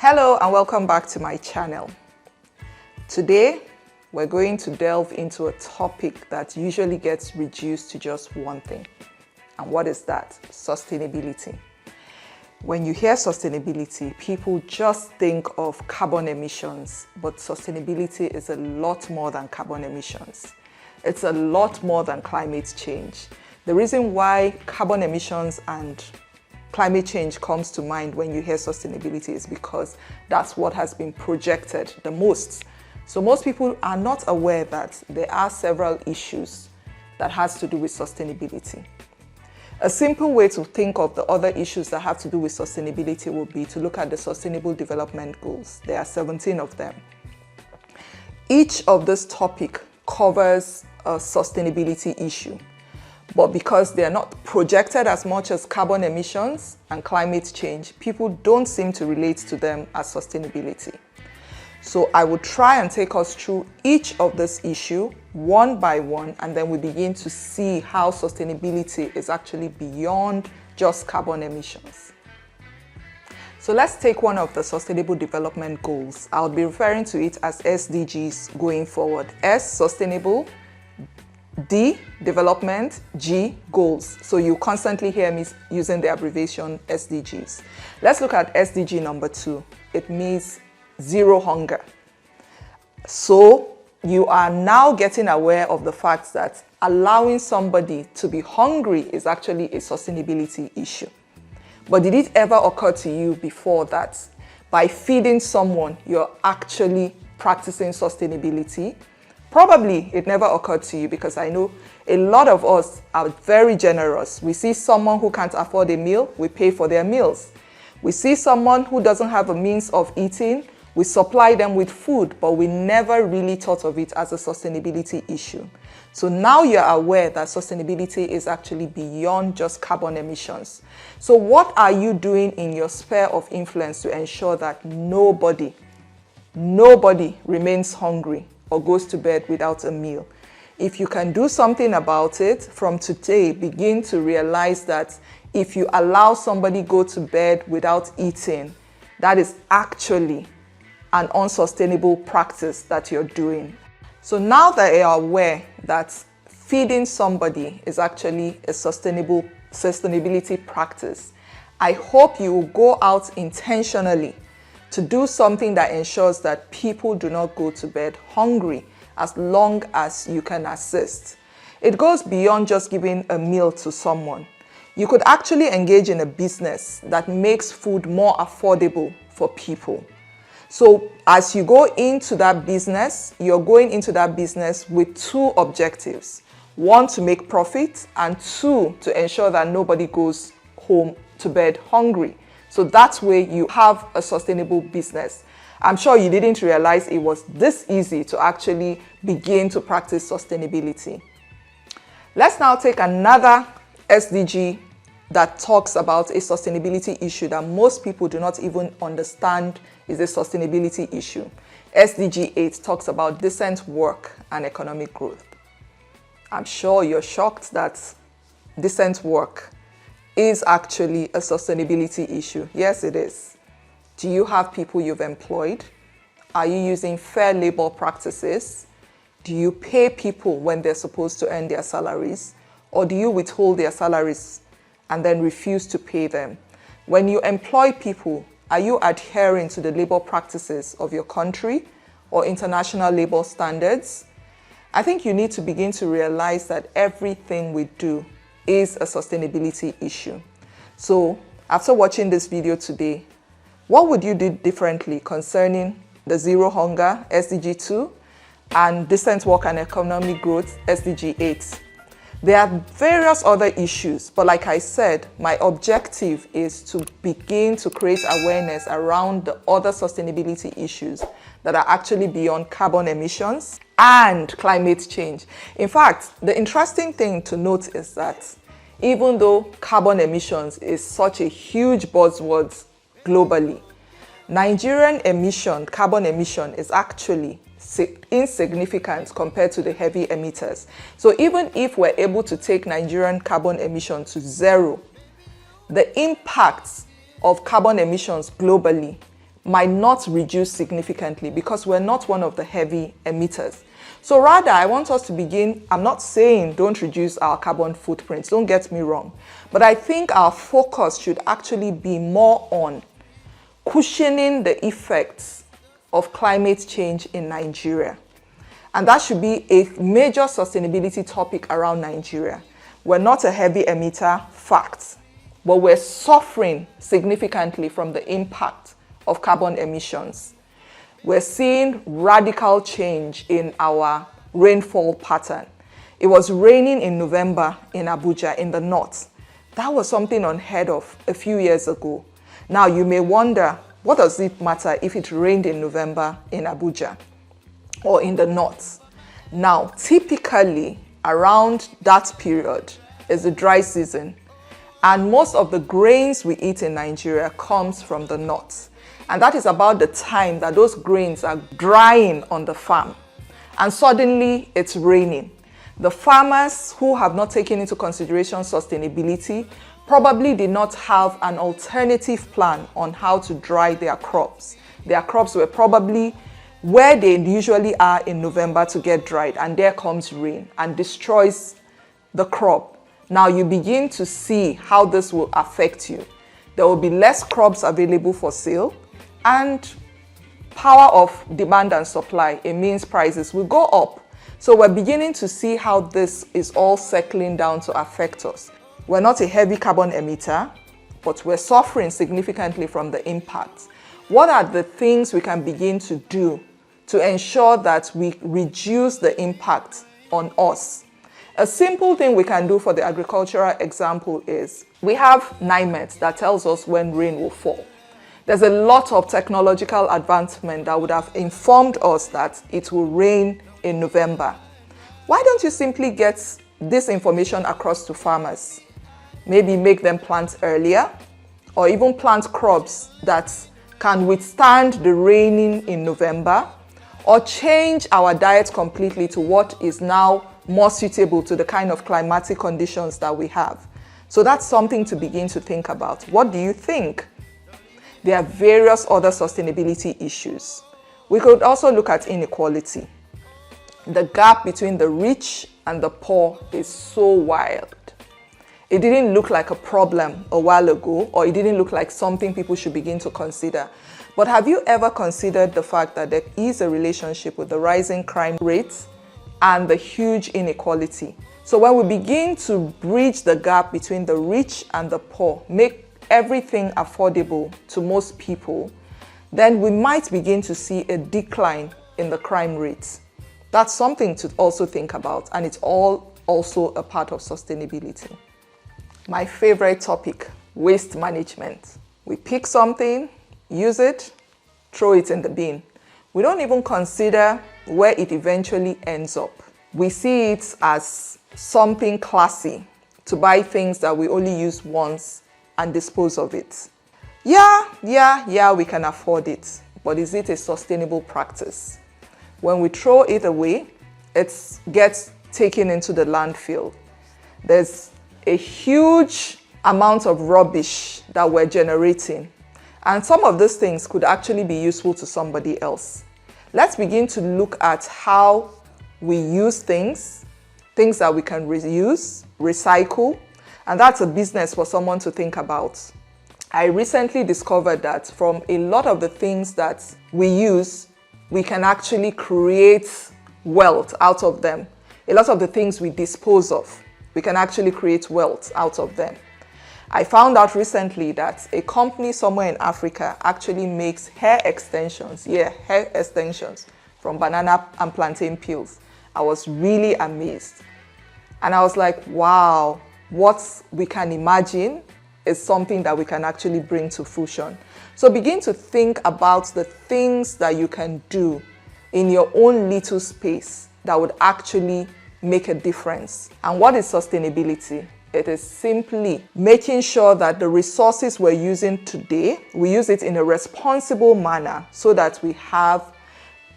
Hello and welcome back to my channel. Today we're going to delve into a topic that usually gets reduced to just one thing. And what is that? Sustainability. When you hear sustainability, people just think of carbon emissions, but sustainability is a lot more than carbon emissions. It's a lot more than climate change. The reason why carbon emissions and climate change comes to mind when you hear sustainability is because that's what has been projected the most. So most people are not aware that there are several issues that has to do with sustainability. A simple way to think of the other issues that have to do with sustainability would be to look at the Sustainable Development Goals. There are 17 of them. Each of this topic covers a sustainability issue. But because they are not projected as much as carbon emissions and climate change, people don't seem to relate to them as sustainability. So I will try and take us through each of this issue one by one, and then we begin to see how sustainability is actually beyond just carbon emissions. So let's take one of the Sustainable Development Goals. I'll be referring to it as SDGs going forward. S, sustainable. D, development. G, goals. So you constantly hear me using the abbreviation SDGs. Let's look at SDG number 2. It means zero hunger. So you are now getting aware of the fact that allowing somebody to be hungry is actually a sustainability issue. But did it ever occur to you before that by feeding someone, you're actually practicing sustainability? Probably it never occurred to you, because I know a lot of us are very generous. We see someone who can't afford a meal, we pay for their meals. We see someone who doesn't have a means of eating, we supply them with food, but we never really thought of it as a sustainability issue. So now you're aware that sustainability is actually beyond just carbon emissions. So what are you doing in your sphere of influence to ensure that nobody remains hungry or goes to bed without a meal? If you can do something about it, from today, begin to realize that if you allow somebody go to bed without eating, that is actually an unsustainable practice that you're doing. So now that you are aware that feeding somebody is actually a sustainability practice, I hope you will go out intentionally to do something that ensures that people do not go to bed hungry as long as you can assist. It goes beyond just giving a meal to someone. You could actually engage in a business that makes food more affordable for people. So as you go into that business, you're going into that business with two objectives. One, to make profit, and two, to ensure that nobody goes home to bed hungry. So that way you have a sustainable business. I'm sure you didn't realize it was this easy to actually begin to practice sustainability. Let's now take another SDG that talks about a sustainability issue that most people do not even understand is a sustainability issue. SDG 8 talks about decent work and economic growth. I'm sure you're shocked that decent work is actually a sustainability issue. Yes, it is. Do you have people you've employed? Are you using fair labor practices? Do you pay people when they're supposed to earn their salaries? Or do you withhold their salaries and then refuse to pay them? When you employ people, are you adhering to the labor practices of your country or international labor standards? I think you need to begin to realize that everything we do is a sustainability issue. So after watching this video today, what would you do differently concerning the zero hunger, SDG 2, and decent work and economic growth, SDG 8? There are various other issues, but like I said, my objective is to begin to create awareness around the other sustainability issues that are actually beyond carbon emissions and climate change. In fact, the interesting thing to note is that even though carbon emissions is such a huge buzzword globally, Nigerian carbon emission is actually insignificant compared to the heavy emitters. So even if we're able to take Nigerian carbon emission to zero, the impacts of carbon emissions globally might not reduce significantly because we're not one of the heavy emitters. So rather, I want us to begin, I'm not saying don't reduce our carbon footprints, don't get me wrong, but I think our focus should actually be more on cushioning the effects of climate change in Nigeria. And that should be a major sustainability topic around Nigeria. We're not a heavy emitter, fact, but we're suffering significantly from the impact of carbon emissions. We're seeing radical change in our rainfall pattern. It was raining in November in Abuja in the north. That was something unheard of a few years ago. Now you may wonder, what does it matter if it rained in November in Abuja or in the north? Now, typically around that period is the dry season, and most of the grains we eat in Nigeria comes from the north. And that is about the time that those grains are drying on the farm. And suddenly it's raining. The farmers who have not taken into consideration sustainability probably did not have an alternative plan on how to dry their crops. Their crops were probably where they usually are in November to get dried, and there comes rain and destroys the crop. Now you begin to see how this will affect you. There will be less crops available for sale, and power of demand and supply, it means prices will go up. So we're beginning to see how this is all settling down to affect us. We're not a heavy carbon emitter, but we're suffering significantly from the impact. What are the things we can begin to do to ensure that we reduce the impact on us? A simple thing we can do for the agricultural example is we have NIMET that tells us when rain will fall. There's a lot of technological advancement that would have informed us that it will rain in November. Why don't you simply get this information across to farmers? Maybe make them plant earlier, or even plant crops that can withstand the raining in November, or change our diet completely to what is now more suitable to the kind of climatic conditions that we have. So that's something to begin to think about. What do you think? There are various other sustainability issues. We could also look at inequality. The gap between the rich and the poor is so wild. It didn't look like a problem a while ago, or it didn't look like something people should begin to consider. But have you ever considered the fact that there is a relationship with the rising crime rates and the huge inequality? So when we begin to bridge the gap between the rich and the poor, make everything affordable to most people, then we might begin to see a decline in the crime rates. That's something to also think about, and it's all also a part of sustainability. My favorite topic, waste management. We pick something, use it, throw it in the bin. We don't even consider where it eventually ends up. We see it as something classy to buy things that we only use once and dispose of it. Yeah, we can afford it, but is it a sustainable practice? When we throw it away, it gets taken into the landfill. There's a huge amount of rubbish that we're generating, and some of those things could actually be useful to somebody else. Let's begin to look at how we use things that we can reuse, recycle, and that's a business for someone to think about. I recently discovered that from a lot of the things that we use, we can actually create wealth out of them. A lot of the things we dispose of, we can actually create wealth out of them. I found out recently that a company somewhere in Africa actually makes hair extensions. Hair extensions from banana and plantain peels. I was really amazed. And I was like, wow, what we can imagine is something that we can actually bring to fruition. So begin to think about the things that you can do in your own little space that would actually make a difference. And what is sustainability? It is simply making sure that the resources we're using today, we use it in a responsible manner so that we have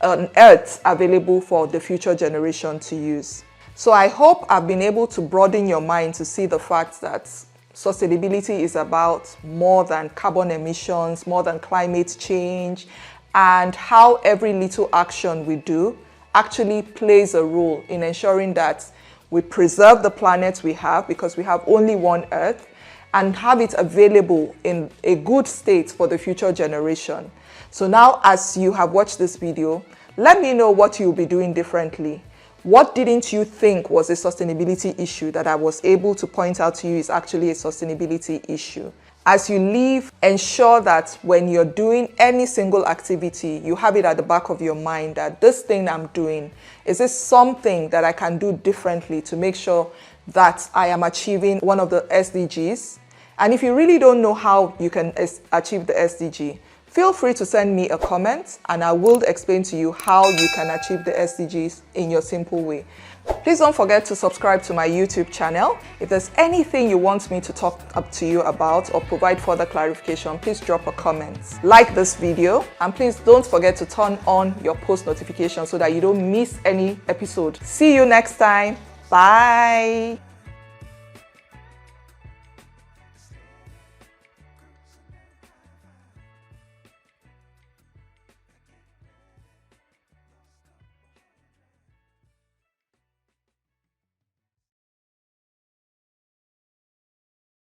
an earth available for the future generation to use. So I hope I've been able to broaden your mind to see the fact that sustainability is about more than carbon emissions, more than climate change, and how every little action we do actually plays a role in ensuring that we preserve the planet we have, because we have only one Earth, and have it available in a good state for the future generation. So now, as you have watched this video, let me know what you'll be doing differently. What didn't you think was a sustainability issue that I was able to point out to you is actually a sustainability issue? As you leave, ensure that when you're doing any single activity, you have it at the back of your mind that this thing I'm doing, is this something that I can do differently to make sure that I am achieving one of the SDGs? And if you really don't know how you can achieve the SDG, feel free to send me a comment and I will explain to you how you can achieve the SDGs in your simple way. Please don't forget to subscribe to my YouTube channel. If there's anything you want me to talk up to you about or provide further clarification, please drop a comment. Like this video, and please don't forget to turn on your post notifications so that you don't miss any episode. See you next time. Bye.